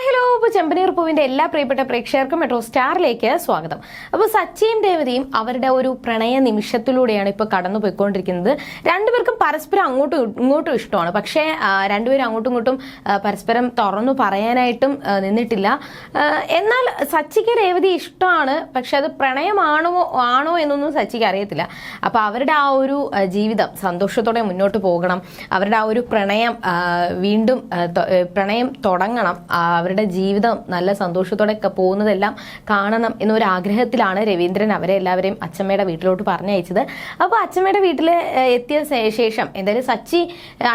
Hello, ഇപ്പോൾ ചെമ്പനീർ പൂവിന്റെ എല്ലാ പ്രിയപ്പെട്ട പ്രേക്ഷകർക്കും മെട്രോ സ്റ്റാറിലേക്ക് സ്വാഗതം. അപ്പോൾ സച്ചിയും രേവതിയും അവരുടെ ഒരു പ്രണയ നിമിഷത്തിലൂടെയാണ് ഇപ്പോൾ കടന്നു പോയിക്കൊണ്ടിരിക്കുന്നത്. രണ്ടുപേർക്കും പരസ്പരം അങ്ങോട്ടും ഇങ്ങോട്ടും ഇഷ്ടമാണ്. പക്ഷേ രണ്ടുപേരും അങ്ങോട്ടും ഇങ്ങോട്ടും പരസ്പരം തുറന്നു പറയാനായിട്ടും നിന്നിട്ടില്ല. എന്നാൽ സച്ചിക്ക് രേവതി ഇഷ്ടമാണ്, പക്ഷെ അത് പ്രണയമാണോ എന്നൊന്നും സച്ചിക്ക് അറിയത്തില്ല. അപ്പോൾ അവരുടെ ആ ഒരു ജീവിതം സന്തോഷത്തോടെ മുന്നോട്ട് പോകണം, അവരുടെ ആ ഒരു പ്രണയം വീണ്ടും പ്രണയം തുടങ്ങണം, അവരുടെ ജീവിതം നല്ല സന്തോഷത്തോടെ പോകുന്നതെല്ലാം കാണണം എന്നൊരു ആഗ്രഹത്തിലാണ് രവീന്ദ്രൻ അവരെ എല്ലാവരെയും അച്ഛമ്മയുടെ വീട്ടിലോട്ട് പറഞ്ഞയച്ചത്. അപ്പോൾ അച്ഛമ്മയുടെ വീട്ടിൽ എത്തിയ ശേഷം എന്തായാലും സച്ചി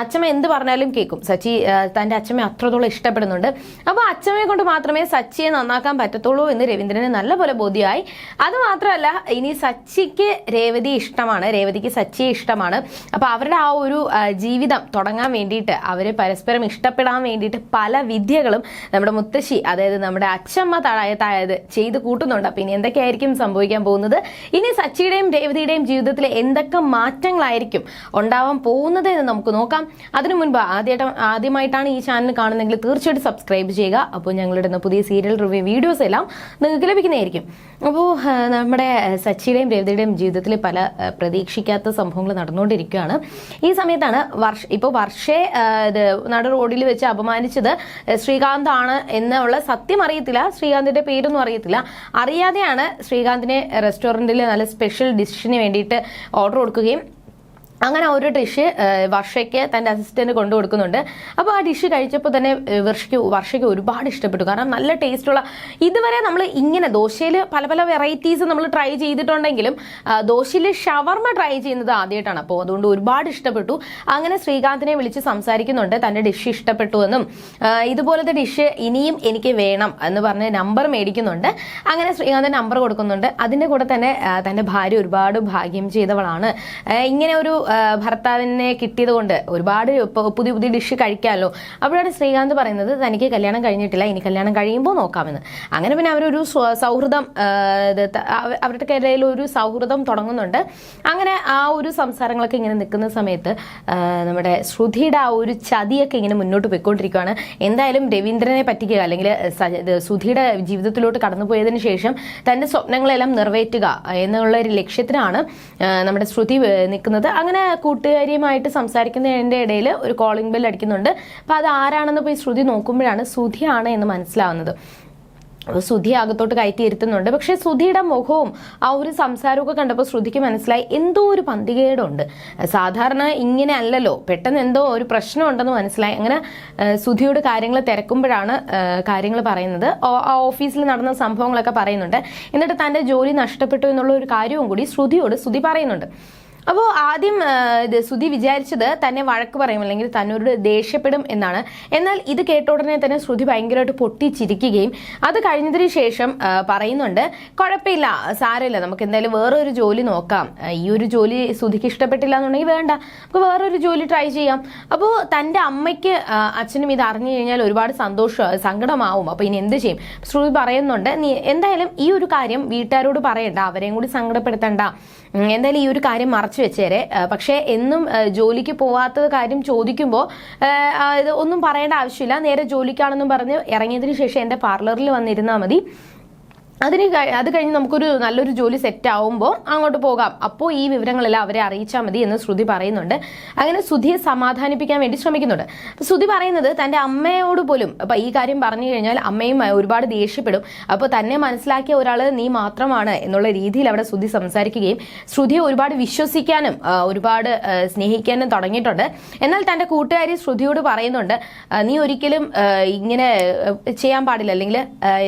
അച്ഛമ്മ എന്ത് പറഞ്ഞാലും കേൾക്കും. സച്ചി തൻ്റെ അച്ഛമ്മയെ അത്രത്തോളം ഇഷ്ടപ്പെടുന്നുണ്ട്. അപ്പോൾ അച്ഛമ്മയെ കൊണ്ട് മാത്രമേ സച്ചിയെ നന്നാക്കാൻ പറ്റത്തുള്ളൂ എന്ന് രവീന്ദ്രന് നല്ലപോലെ ബോധ്യമായി. അതുമാത്രമല്ല, ഇനി സച്ചിക്ക് രേവതി ഇഷ്ടമാണ്, രേവതിക്ക് സച്ചിയെ ഇഷ്ടമാണ്. അപ്പോൾ അവരുടെ ആ ഒരു ജീവിതം തുടങ്ങാൻ വേണ്ടിയിട്ട്, അവരെ പരസ്പരം ഇഷ്ടപ്പെടാൻ വേണ്ടിയിട്ട് പല വിദ്യകളും നമ്മുടെ മുത്തശ്ശി, അതായത് നമ്മുടെ അച്ഛമ്മ താഴെ ചെയ്ത് കൂട്ടുന്നുണ്ട്. അപ്പൊ ഇനി എന്തൊക്കെയായിരിക്കും സംഭവിക്കാൻ പോകുന്നത്, ഇനി സച്ചിയുടെയും രേവതിയുടെയും ജീവിതത്തിൽ എന്തൊക്കെ മാറ്റങ്ങളായിരിക്കും ഉണ്ടാവാൻ പോകുന്നത് എന്ന് നമുക്ക് നോക്കാം. അതിനു മുൻപ് ആദ്യമായിട്ടാണ് ഈ ചാനൽ കാണുന്നതെങ്കിൽ തീർച്ചയായിട്ടും സബ്സ്ക്രൈബ് ചെയ്യുക. അപ്പോൾ ഞങ്ങളുടെ പുതിയ സീരിയൽ റിവ്യൂ വീഡിയോസ് എല്ലാം നിങ്ങൾക്ക് ലഭിക്കുന്നതായിരിക്കും. അപ്പോൾ നമ്മുടെ സച്ചിയുടെയും രേവതിയുടെയും ജീവിതത്തിൽ പല പ്രതീക്ഷിക്കാത്ത സംഭവങ്ങൾ നടന്നുകൊണ്ടിരിക്കുകയാണ്. ഈ സമയത്താണ് വർഷയെ നട റോഡിൽ വെച്ച് അപമാനിച്ചത് ശ്രീകാന്ത് ആണ് എന്നുള്ള സത്യം അറിയത്തില്ല, ശ്രീകാന്തിന്റെ പേരൊന്നും അറിയത്തില്ല. അറിയാതെയാണ് ശ്രീകാന്തിനെ റെസ്റ്റോറൻറ്റിൽ നല്ല സ്പെഷ്യൽ ഡിഷിന് വേണ്ടിയിട്ട് ഓർഡർ കൊടുക്കുകയും അങ്ങനെ ഒരു ഡിഷ് വർഷയ്ക്ക് തൻ്റെ അസിസ്റ്റന്റ് കൊണ്ടു കൊടുക്കുന്നുണ്ട്. അപ്പോൾ ആ ഡിഷ് കഴിച്ചപ്പോൾ തന്നെ വർഷയ്ക്ക് ഒരുപാട് ഇഷ്ടപ്പെട്ടു. കാരണം നല്ല ടേസ്റ്റുള്ള, ഇതുവരെ നമ്മൾ ഇങ്ങനെ ദോശയിൽ പല പല വെറൈറ്റീസ് നമ്മൾ ട്രൈ ചെയ്തിട്ടുണ്ടെങ്കിലും ദോശയിൽ ഷവർമ ട്രൈ ചെയ്യുന്നത് ആദ്യമായിട്ടാണ്. അപ്പോൾ അതുകൊണ്ട് ഒരുപാട് ഇഷ്ടപ്പെട്ടു. അങ്ങനെ ശ്രീകാന്തിനെ വിളിച്ച് സംസാരിക്കുന്നുണ്ട്, തൻ്റെ ഡിഷ് ഇഷ്ടപ്പെട്ടു എന്നും ഇതുപോലത്തെ ഡിഷ് ഇനിയും എനിക്ക് വേണം എന്ന് പറഞ്ഞ് നമ്പർ മേടിക്കുന്നുണ്ട്. അങ്ങനെ ശ്രീകാന്ത് നമ്പർ കൊടുക്കുന്നുണ്ട്. അതിൻ്റെ കൂടെ തന്നെ തൻ്റെ ഭാര്യ ഒരുപാട് ഭാഗ്യം ചെയ്തവളാണ്, ഇങ്ങനെ ഒരു ഭർത്താവിനെ കിട്ടിയത് കൊണ്ട് ഒരുപാട് പുതിയ പുതിയ ഡിഷ് കഴിക്കാമല്ലോ. അപ്പോഴാണ് ശ്രീകാന്ത് പറയുന്നത് തനിക്ക് കല്യാണം കഴിഞ്ഞിട്ടില്ല, ഇനി കല്യാണം കഴിയുമ്പോൾ നോക്കാമെന്ന്. അങ്ങനെ പിന്നെ അവരൊരു സൗഹൃദം, അവരുടെ ഇടയിൽ ഒരു സൗഹൃദം തുടങ്ങുന്നുണ്ട്. അങ്ങനെ ആ ഒരു സംസാരങ്ങളൊക്കെ ഇങ്ങനെ നിൽക്കുന്ന സമയത്ത് നമ്മുടെ ശ്രുതിയുടെ ആ ഒരു ചതിയൊക്കെ ഇങ്ങനെ മുന്നോട്ട് പോയിക്കൊണ്ടിരിക്കുകയാണ്. എന്തായാലും രവീന്ദ്രനെ പറ്റിക്കുക, അല്ലെങ്കിൽ ശ്രുതിയുടെ ജീവിതത്തിലോട്ട് കടന്നുപോയതിനു ശേഷം തൻ്റെ സ്വപ്നങ്ങളെല്ലാം നിറവേറ്റുക എന്നുള്ള ഒരു ലക്ഷ്യത്തിനാണ് നമ്മുടെ ശ്രുതി നിൽക്കുന്നത്. അങ്ങനെ കൂട്ടുകാരിയുമായിട്ട് സംസാരിക്കുന്നതിൻ്റെ ഇടയിൽ ഒരു കോളിംഗ് ബെൽ അടിക്കുന്നുണ്ട്. അപ്പൊ അത് ആരാണെന്ന് പോയി ശ്രുതി നോക്കുമ്പോഴാണ് സുധിയാണ് എന്ന് മനസ്സിലാവുന്നത്. സുധി അകത്തോട്ട് കയറ്റി ഇരുത്തുന്നുണ്ട്. പക്ഷെ സുധിയുടെ മുഖവും ആ ഒരു സംസാരമൊക്കെ കണ്ടപ്പോൾ ശ്രുതിക്ക് മനസ്സിലായി എന്തോ ഒരു പന്തികേടുണ്ട്, സാധാരണ ഇങ്ങനെ അല്ലല്ലോ, പെട്ടെന്ന് എന്തോ ഒരു പ്രശ്നം ഉണ്ടെന്ന് മനസ്സിലായി. അങ്ങനെ സുധിയോട് കാര്യങ്ങൾ തിരക്കുമ്പോഴാണ് കാര്യങ്ങൾ പറയുന്നത്. ഓഫീസിൽ നടന്ന സംഭവങ്ങളൊക്കെ പറയുന്നുണ്ട്. എന്നിട്ട് തൻ്റെ ജോലി നഷ്ടപ്പെട്ടു എന്നുള്ള ഒരു കാര്യവും കൂടി ശ്രുതി പറയുന്നുണ്ട്. അപ്പോൾ ആദ്യം സുധി വിചാരിച്ചത് തന്നെ വഴക്ക് പറയും, അല്ലെങ്കിൽ തന്നോട് ദേഷ്യപ്പെടും എന്നാണ്. എന്നാൽ ഇത് കേട്ട ഉടനെ തന്നെ ശ്രുതി ഭയങ്കരമായിട്ട് പൊട്ടിച്ചിരിക്കുകയും അത് കഴിഞ്ഞതിന് ശേഷം പറയുന്നുണ്ട്, കുഴപ്പമില്ല, സാരമില്ല, നമുക്ക് എന്തായാലും വേറൊരു ജോലി നോക്കാം, ഈ ഒരു ജോലി ശ്രുതിക്ക് ഇഷ്ടപ്പെട്ടില്ല എന്നുണ്ടെങ്കിൽ വേണ്ട, നമുക്ക് വേറൊരു ജോലി ട്രൈ ചെയ്യാം. അപ്പോൾ തൻ്റെ അമ്മയ്ക്ക് അച്ഛനും ഇത് അറിഞ്ഞു കഴിഞ്ഞാൽ ഒരുപാട് സങ്കടമാവും. അപ്പോൾ ഇനി എന്ത് ചെയ്യും? ശ്രുതി പറയുന്നുണ്ട്, നീ എന്തായാലും ഈ ഒരു കാര്യം വീട്ടുകാരോട് പറയണ്ട, അവരെയും കൂടി സങ്കടപ്പെടുത്തണ്ട, എന്തായാലും ഈ ഒരു കാര്യം മറച്ചു വെച്ചേരെ. പക്ഷേ എന്നും ജോലിക്ക് പോവാത്ത കാര്യം ചോദിക്കുമ്പോൾ ഇത് ഒന്നും പറയേണ്ട ആവശ്യമില്ല, നേരെ ജോലിക്കാണെന്നും പറഞ്ഞ് ഇറങ്ങിയതിന് ശേഷം എൻ്റെ പാർലറിൽ വന്നിരുന്നാൽ മതി, അത് കഴിഞ്ഞ് നമുക്കൊരു നല്ലൊരു ജോലി സെറ്റ് ആവുമ്പോൾ അങ്ങോട്ട് പോകാം, അപ്പോൾ ഈ വിവരങ്ങളെല്ലാം അവരെ അറിയിച്ചാൽ മതി എന്ന് ശ്രുതി പറയുന്നുണ്ട്. അങ്ങനെ ശ്രുതിയെ സമാധാനിപ്പിക്കാൻ വേണ്ടി ശ്രമിക്കുന്നുണ്ട്. അപ്പോൾ ശ്രുതി പറയുന്നത് തൻ്റെ അമ്മയോട് പോലും അപ്പോൾ ഈ കാര്യം പറഞ്ഞു കഴിഞ്ഞാൽ അമ്മയും ഒരുപാട് ദേഷ്യപ്പെടും, അപ്പോൾ തന്നെ മനസ്സിലാക്കിയ ഒരാൾ നീ മാത്രമാണ് എന്നുള്ള രീതിയിൽ അവിടെ ശ്രുതി സംസാരിക്കുകയും ശ്രുതിയെ ഒരുപാട് വിശ്വസിക്കാനും ഒരുപാട് സ്നേഹിക്കാനും തുടങ്ങിയിട്ടുണ്ട്. എന്നാൽ തൻ്റെ കൂട്ടുകാരി ശ്രുതിയോട് പറയുന്നുണ്ട്, നീ ഒരിക്കലും ഇങ്ങനെ ചെയ്യാൻ പാടില്ല, അല്ലെങ്കിൽ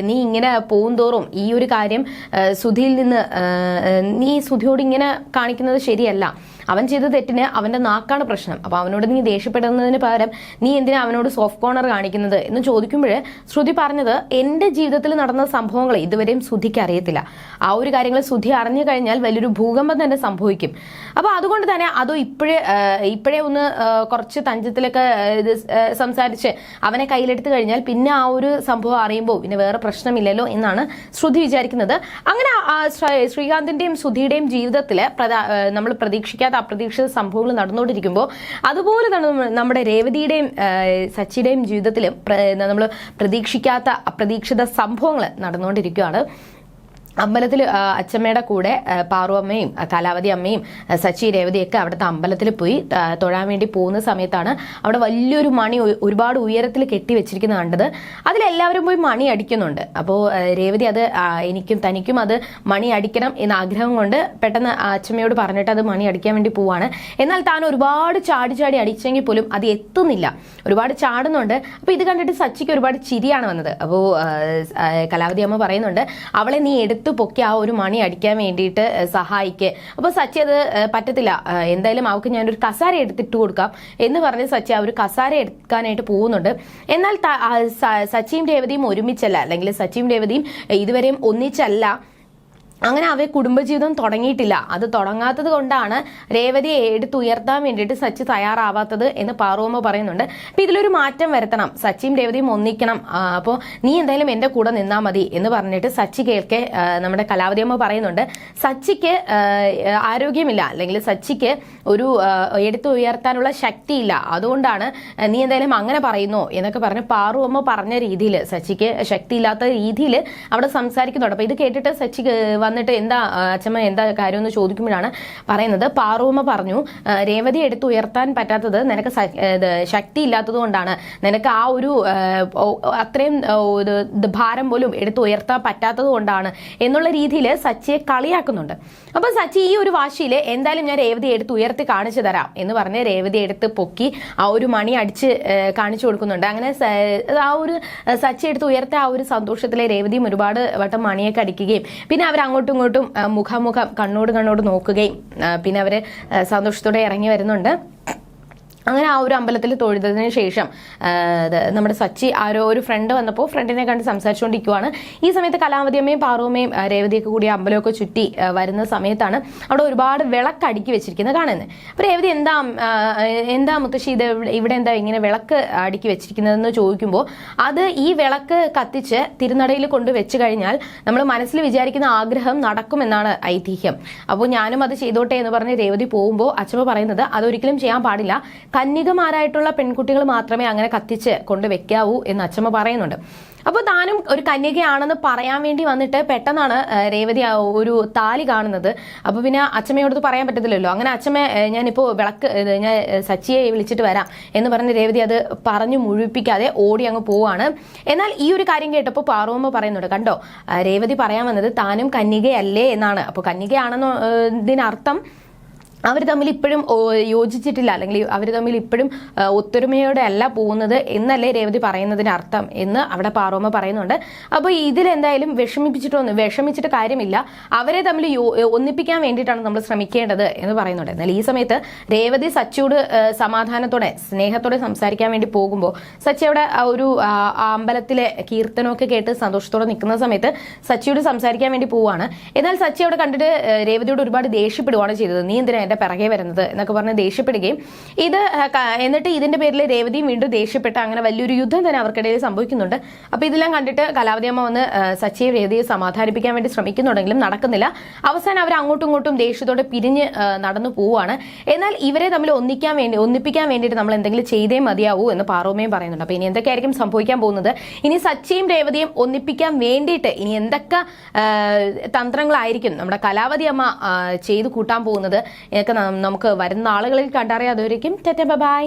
നീ ഇങ്ങനെ പോകുന്തോറും ഈ ഒരു കാര്യം സുധിയിൽ നിന്ന് നീ സുധിയോട് ഇങ്ങനെ കാണിക്കുന്നത് ശരിയല്ല, അവൻ ചെയ്ത തെറ്റിന് അവന്റെ നാക്കാണ് പ്രശ്നം, അപ്പൊ അവനോട് നീ ദേഷ്യപ്പെടുന്നതിന് പകരം നീ എന്തിനാ അവനോട് സോഫ്റ്റ് കോർണർ കാണിക്കുന്നത് എന്ന് ചോദിക്കുമ്പോൾ ശ്രുതി പറഞ്ഞത് എന്റെ ജീവിതത്തിൽ നടന്ന സംഭവങ്ങൾ ഇതുവരെയും സുധിക്ക് അറിയത്തില്ല, ആ ഒരു കാര്യങ്ങൾ സുധി അറിഞ്ഞു കഴിഞ്ഞാൽ വലിയൊരു ഭൂകമ്പം തന്നെ സംഭവിക്കും. അപ്പൊ അതുകൊണ്ട് തന്നെ അതോ ഇപ്പോഴേ ഒന്ന് കുറച്ച് തഞ്ചത്തിലൊക്കെ സംസാരിച്ച് അവനെ കയ്യിലെടുത്ത് കഴിഞ്ഞാൽ പിന്നെ ആ ഒരു സംഭവം അറിയുമ്പോൾ പിന്നെ വേറെ പ്രശ്നമില്ലല്ലോ എന്നാണ് ശ്രുതി വിചാരിക്കുന്നത്. അങ്ങനെ ശ്രീകാന്തിന്റെയും സുധിയുടെയും ജീവിതത്തിൽ നമ്മൾ പ്രതീക്ഷിക്കാത്ത അപ്രതീക്ഷിത സംഭവങ്ങൾ നടന്നുകൊണ്ടിരിക്കുമ്പോൾ അതുപോലെ തന്നെ നമ്മുടെ രേവതിയുടെയും സച്ചിയുടെയും ജീവിതത്തിലും നമ്മൾ പ്രതീക്ഷിക്കാത്ത അപ്രതീക്ഷിത സംഭവങ്ങൾ നടന്നുകൊണ്ടിരിക്കുകയാണ്. അമ്പലത്തിൽ അച്ഛമ്മയുടെ കൂടെ പാറു അമ്മയും കലാവതി അമ്മയും സച്ചി രേവതിയൊക്കെ അവിടുത്തെ അമ്പലത്തിൽ പോയി തൊഴാൻ വേണ്ടി പോകുന്ന സമയത്താണ് അവിടെ വലിയൊരു മണി ഒരുപാട് ഉയരത്തിൽ കെട്ടി വെച്ചിരിക്കുന്നത് കണ്ടത്. അതിലെല്ലാവരും പോയി മണി അടിക്കുന്നുണ്ട്. അപ്പോൾ രേവതി അത് തനിക്കും അത് മണി അടിക്കണം എന്ന ആഗ്രഹം കൊണ്ട് പെട്ടെന്ന് അച്ഛമ്മയോട് പറഞ്ഞിട്ട് അത് മണി അടിക്കാൻ വേണ്ടി പോവാണ്. എന്നാൽ താൻ ഒരുപാട് ചാടി അടിച്ചെങ്കിൽ പോലും അത് എത്തുന്നില്ല, ഒരുപാട് ചാടുന്നുണ്ട്. അപ്പോൾ ഇത് കണ്ടിട്ട് സച്ചിക്ക് ഒരുപാട് ചിരിയാണ് വന്നത്. അപ്പോൾ കലാവതി അമ്മ പറയുന്നുണ്ട്, അവളെ നീ എടുത്തു പൊക്കി ആ ഒരു മണി അടിക്കാൻ വേണ്ടിയിട്ട് സഹായിക്ക്. അപ്പൊ സച്ചി അത് പറ്റത്തില്ല, എന്തായാലും അവൾക്ക് ഞാനൊരു കസാര എടുത്തിട്ട് കൊടുക്കാം എന്ന് പറഞ്ഞ് സച്ചി ആ ഒരു കസാര എടുക്കാനായിട്ട് പോകുന്നുണ്ട്. എന്നാൽ സച്ചിയും രേവതിയും ഒരുമിച്ചല്ല, അല്ലെങ്കിൽ സച്ചിയും രേവതിയും ഇതുവരെയും ഒന്നിച്ചല്ല. അങ്ങനെ അവയെ കുടുംബജീവിതം തുടങ്ങിയിട്ടില്ല. അത് തുടങ്ങാത്തത് കൊണ്ടാണ് രേവതിയെ എടുത്തുയർത്താൻ വേണ്ടിയിട്ട് സച്ചി തയ്യാറാവാത്തത് എന്ന് പാറുവമ്മ പറയുന്നുണ്ട്. അപ്പൊ ഇതിലൊരു മാറ്റം വരുത്തണം, സച്ചിയും രേവതിയും ഒന്നിക്കണം, അപ്പോൾ നീ എന്തായാലും എന്റെ കൂടെ നിന്നാ മതി എന്ന് പറഞ്ഞിട്ട് സച്ചി കേൾക്കെ നമ്മുടെ കലാവതിയമ്മ പറയുന്നുണ്ട്, സച്ചിക്ക് ആരോഗ്യമില്ല, അല്ലെങ്കിൽ സച്ചിക്ക് ഒരു എടുത്തുയർത്താനുള്ള ശക്തിയില്ല, അതുകൊണ്ടാണ് നീ എന്തായാലും അങ്ങനെ പറയുന്നു എന്നൊക്കെ പറഞ്ഞ് പാറുവമ്മ പറഞ്ഞ രീതിയിൽ സച്ചിക്ക് ശക്തിയില്ലാത്ത രീതിയിൽ അവിടെ സംസാരിക്കുന്നുണ്ട്. അപ്പൊ ഇത് കേട്ടിട്ട് സച്ചി വന്നിട്ട് എന്താ അച്ഛമ്മ എന്താ കാര്യം എന്ന് ചോദിക്കുമ്പോഴാണ് പറയുന്നത്, പാറുവമ്മ പറഞ്ഞു, രേവതി എടുത്ത് ഉയർത്താൻ പറ്റാത്തത് നിനക്ക് ശക്തി ഇല്ലാത്തത് കൊണ്ടാണ്, നിനക്ക് ആ ഒരു അത്രയും ഭാരം പോലും എടുത്ത് ഉയർത്താൻ പറ്റാത്തത് കൊണ്ടാണ് എന്നുള്ള രീതിയിൽ സച്ചിയെ കളിയാക്കുന്നുണ്ട്. അപ്പൊ സച്ചി ഈ ഒരു വാശിയിൽ എന്തായാലും ഞാൻ രേവതി എടുത്ത് ഉയർത്തി കാണിച്ചു തരാം എന്ന് പറഞ്ഞ് രേവതി എടുത്ത് പൊക്കി ആ ഒരു മണി അടിച്ച് കാണിച്ചു കൊടുക്കുന്നുണ്ട്. അങ്ങനെ ആ ഒരു സച്ചി എടുത്ത് ഉയർത്തി ആ ഒരു സന്തോഷത്തിലെ രേവതിയും ഒരുപാട് വട്ടം മണിയൊക്കെ അടിക്കുകയും പിന്നെ അവർ അങ്ങോട്ടും ഇങ്ങോട്ടും മുഖാമുഖം കണ്ണോട് നോക്കുകയും പിന്നെ അവര് സന്തോഷത്തോടെ ഇറങ്ങി വരുന്നുണ്ട്. അങ്ങനെ ആ ഒരു അമ്പലത്തിൽ തൊഴുതതിന് ശേഷം നമ്മുടെ സച്ചി ആരോ ഒരു ഫ്രണ്ട് വന്നപ്പോൾ ഫ്രണ്ടിനെ കണ്ട് സംസാരിച്ചുകൊണ്ടിരിക്കുവാണ്. ഈ സമയത്ത് കലാവതിയമ്മയും പാറുവമ്മയും രേവതിയൊക്കെ കൂടി അമ്പലമൊക്കെ ചുറ്റി വരുന്ന സമയത്താണ് അവിടെ ഒരുപാട് വിളക്ക് അടുക്കി വെച്ചിരിക്കുന്നത് കാണുന്നത്. അപ്പോൾ രേവതി എന്താ മുത്തശ്ശി ഇത് ഇവിടെ എന്താ ഇങ്ങനെ വിളക്ക് അടുക്കി വെച്ചിരിക്കുന്നതെന്ന് ചോദിക്കുമ്പോൾ അത് ഈ വിളക്ക് കത്തിച്ച് തിരുനടയിൽ കൊണ്ട് വെച്ച് കഴിഞ്ഞാൽ നമ്മൾ മനസ്സിൽ വിചാരിക്കുന്ന ആഗ്രഹം നടക്കുമെന്നാണ് ഐതിഹ്യം. അപ്പോൾ ഞാനും അത് ചെയ്തോട്ടെ എന്ന് പറഞ്ഞ് രേവതി പോകുമ്പോൾ അച്ഛമ്മ പറയുന്നത് അതൊരിക്കലും ചെയ്യാൻ പാടില്ല, കന്യകമാരായിട്ടുള്ള പെൺകുട്ടികൾ മാത്രമേ അങ്ങനെ കത്തിച്ച് കൊണ്ട് വെക്കാവൂ എന്ന് അച്ഛമ്മ പറയുന്നുണ്ട്. അപ്പോൾ താനും ഒരു കന്യകയാണെന്ന് പറയാൻ വേണ്ടി വന്നിട്ട് പെട്ടെന്നാണ് രേവതി ഒരു താലി കാണുന്നത്. അപ്പോൾ പിന്നെ അച്ഛമ്മയോടത് പറയാൻ പറ്റത്തില്ലല്ലോ. അങ്ങനെ അച്ഛമ്മ ഞാനിപ്പോൾ ഞാൻ സച്ചിയെ വിളിച്ചിട്ട് വരാം എന്ന് പറഞ്ഞ് രേവതി അത് പറഞ്ഞു മുഴുവിപ്പിക്കാതെ ഓടി അങ്ങ് പോവാണ്. എന്നാൽ ഈ ഒരു കാര്യം കേട്ടപ്പോൾ പാറുവമ്മ പറയുന്നുണ്ട്, കണ്ടോ രേവതി പറയാൻ വന്നത് താനും കന്യകയല്ലേ എന്നാണ്. അപ്പോൾ കന്യകയാണെന്നതിനർത്ഥം അവർ തമ്മിൽ ഇപ്പോഴും യോജിച്ചിട്ടില്ല, അല്ലെങ്കിൽ അവർ തമ്മിൽ ഇപ്പോഴും ഒത്തൊരുമയോടെ അല്ല പോകുന്നത് എന്നല്ലേ രേവതി പറയുന്നതിന് അർത്ഥം എന്ന് അവിടെ പാറുവമ്മ പറയുന്നുണ്ട്. അപ്പോൾ ഇതിലെന്തായാലും വിഷമിച്ചിട്ട് കാര്യമില്ല, അവരെ തമ്മിൽ ഒന്നിപ്പിക്കാൻ വേണ്ടിയിട്ടാണ് നമ്മൾ ശ്രമിക്കേണ്ടത് എന്ന് പറയുന്നുണ്ട്. എന്നാൽ ഈ സമയത്ത് രേവതി സച്ചിയോട് സമാധാനത്തോടെ സ്നേഹത്തോടെ സംസാരിക്കാൻ വേണ്ടി പോകുമ്പോൾ സച്ചി അവിടെ ഒരു അമ്പലത്തിലെ കീർത്തനമൊക്കെ കേട്ട് സന്തോഷത്തോടെ നിൽക്കുന്ന സമയത്ത് സച്ചിയോട് സംസാരിക്കാൻ വേണ്ടി പോവാണ്. എന്നാൽ സച്ചി അവിടെ കണ്ടിട്ട് രേവതിയോട് ഒരുപാട് ദേഷ്യപ്പെടുകയാണ് ചെയ്തത്, നീ എന്തിനാ പിറകെ വരുന്നത് എന്നൊക്കെ പറഞ്ഞ് ദേഷ്യപ്പെടുകയും എന്നിട്ട് ഇതിന്റെ പേരിൽ രേവതിയും വീണ്ടും ദേഷ്യപ്പെട്ട് അങ്ങനെ വലിയൊരു യുദ്ധം തന്നെ അവർക്കിടയിൽ സംഭവിക്കുന്നുണ്ട്. അപ്പൊ ഇതെല്ലാം കണ്ടിട്ട് കലാവതിയമ്മ വന്ന് സച്ചിയെ രേവതിയെ സമാധാനിപ്പിക്കാൻ വേണ്ടി ശ്രമിക്കുന്നുണ്ടെങ്കിലും നടക്കുന്നില്ല. അവസാനം അവർ അങ്ങോട്ടും ഇങ്ങോട്ടും ദേഷ്യത്തോടെ പിരിഞ്ഞ് നടന്നു പോവുകയാണ്. എന്നാൽ ഇവരെ തമ്മിൽ ഒന്നിപ്പിക്കാൻ വേണ്ടിയിട്ട് നമ്മൾ എന്തെങ്കിലും ചെയ്തേ മതിയാവൂ എന്ന് പാറുവമ്മയും പറയുന്നുണ്ട്. അപ്പൊ ഇനി എന്തൊക്കെയായിരിക്കും സംഭവിക്കാൻ പോകുന്നത്, ഇനി സച്ചിയും രേവതിയും ഒന്നിപ്പിക്കാൻ വേണ്ടിയിട്ട് ഇനി എന്തൊക്കെ തന്ത്രങ്ങളായിരിക്കും നമ്മുടെ കലാവതിയമ്മ ചെയ്തു കൂട്ടാൻ പോകുന്നത് ഒക്കെ നമുക്ക് വരുന്ന ആളുകളിൽ കണ്ടറിയാം. അതുവരേക്കും ടാറ്റാ ബൈ.